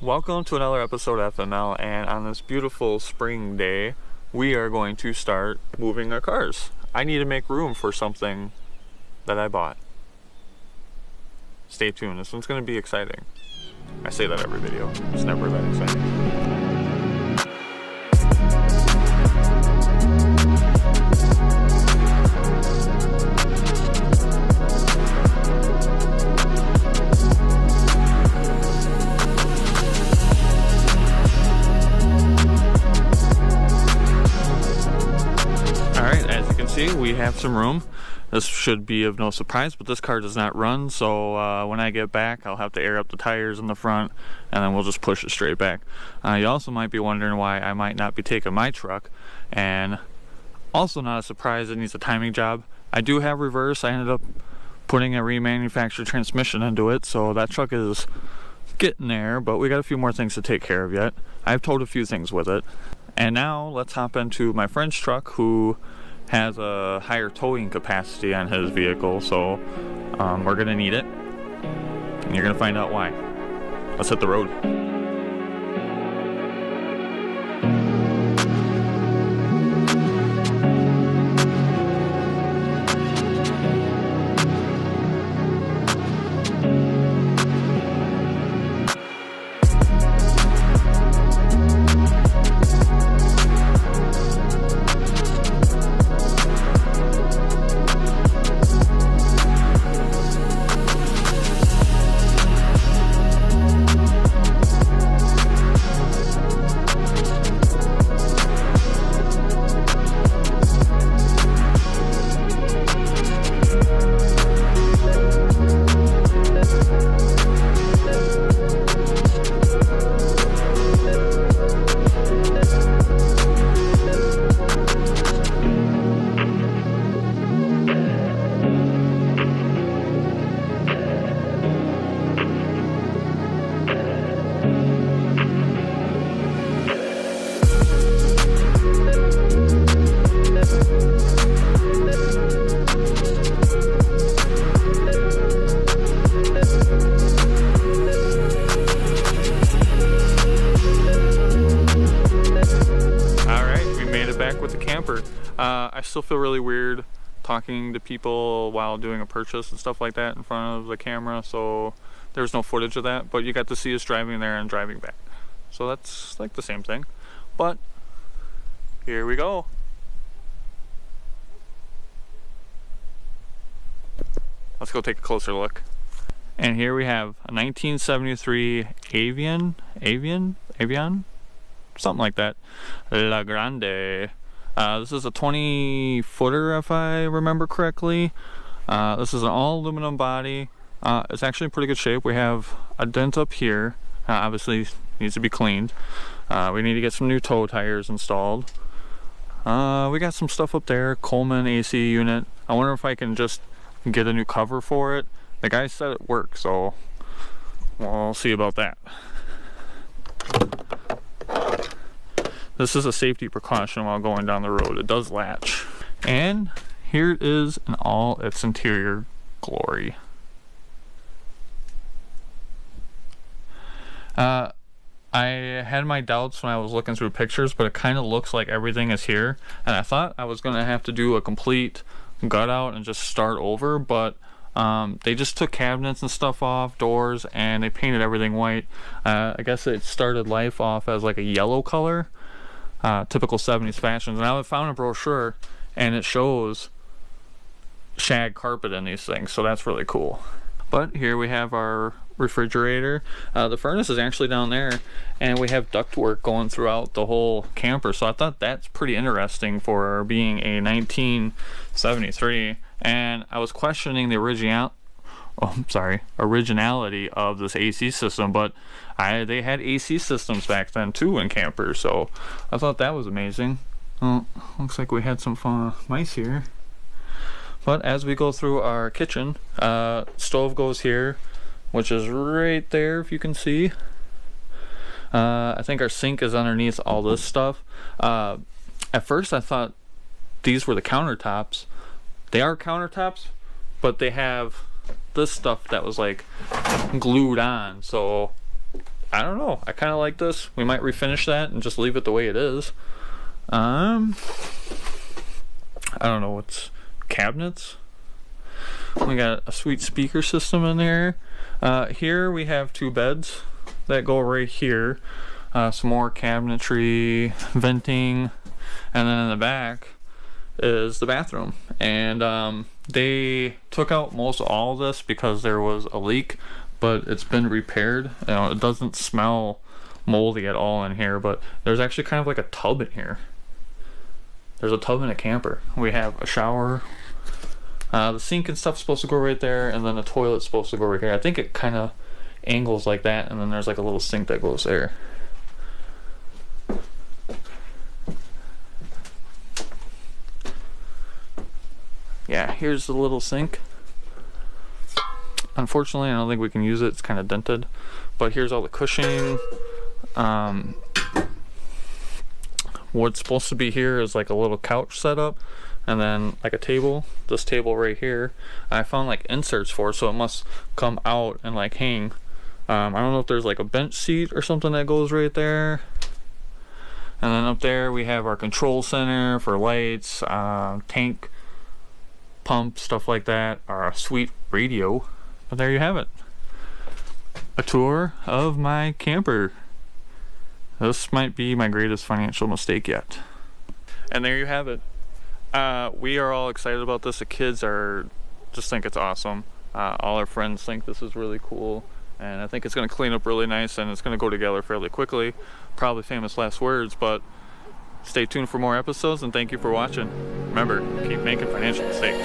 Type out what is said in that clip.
Welcome to another episode of FML, and on this beautiful spring day, we are going to start moving our cars. I need to make room for something that I bought. Stay tuned, this one's going to be exciting. I say that every video, it's never that exciting. See, we have some room. This should be of no surprise, but this car does not run, so when I get back I'll have to air up the tires in the front and then we'll just push it straight back. You also might be wondering why I might not be taking my truck, and also not a surprise, it needs a timing job. I do have reverse. I ended up putting a remanufactured transmission into it, so that truck is getting there, but we got a few more things to take care of yet. I've towed a few things with it. And now let's hop into my friend's truck, who has a higher towing capacity on his vehicle, so we're gonna need it, and you're gonna find out why. Let's hit the road. Back with the camper. I still feel really weird talking to people while doing a purchase and stuff like that in front of the camera, so there's no footage of that, but you got to see us driving there and driving back, so that's like the same thing. But here we go. Let's go take a closer look. And here we have a 1973 Avion, something like that, La Grande. This is a 20 footer if I remember correctly. This is an all aluminum body. It's actually in pretty good shape. We have a dent up here, obviously needs to be cleaned. We need to get some new tow tires installed. We got some stuff up there, Coleman AC unit. I wonder if I can just get a new cover for it. The guy said it works, so we'll see about that. This is a safety precaution while going down the road. It does latch. And here it is in all its interior glory. I had my doubts when I was looking through pictures, but it kind of looks like everything is here. And I thought I was going to have to do a complete gut out and just start over, but they just took cabinets and stuff off, doors, and they painted everything white. I guess it started life off as like a yellow color. Typical 70s fashions. And I found a brochure and it shows shag carpet in these things, so that's really cool. But here we have our refrigerator. The furnace is actually down there, and we have ductwork going throughout the whole camper, so I thought that's pretty interesting for being a 1973. And I was questioning the originality of this AC system, but they had AC systems back then too in campers, so I thought that was amazing. Well, looks like we had some fun mice here. But as we go through our kitchen, stove goes here, which is right there if you can see. I think our sink is underneath all this stuff. At first I thought these were the countertops. They are countertops, but they have this stuff that was like glued on, so I don't know. I kind of like this. We might refinish that and just leave it the way it is. I don't know what's cabinets. We got a sweet speaker system in there. Here we have 2 beds that go right here. Some more cabinetry, venting, and then in the back is the bathroom. And they took out most all of this because there was a leak, but it's been repaired. You know, it doesn't smell moldy at all in here, but there's actually kind of like a tub in here. There's a tub in a camper. We have a shower. The sink and stuff's supposed to go right there, and then the toilet's supposed to go right here. I think it kind of angles like that, and then there's like a little sink that goes there. Yeah, here's the little sink. Unfortunately, I don't think we can use it. It's kind of dented. But here's all the cushioning. What's supposed to be here is like a little couch setup, and then like a table. This table right here, I found like inserts for it, so it must come out and like hang. I don't know if there's like a bench seat or something that goes right there. And then up there we have our control center for lights, tank, pump, stuff like that. Our sweet radio. But there you have it. A tour of my camper. This might be my greatest financial mistake yet. And there you have it. We are all excited about this. The kids just think it's awesome. All our friends think this is really cool. And I think it's going to clean up really nice, and it's going to go together fairly quickly. Probably famous last words, but stay tuned for more episodes, and thank you for watching. Remember, keep making financial mistakes.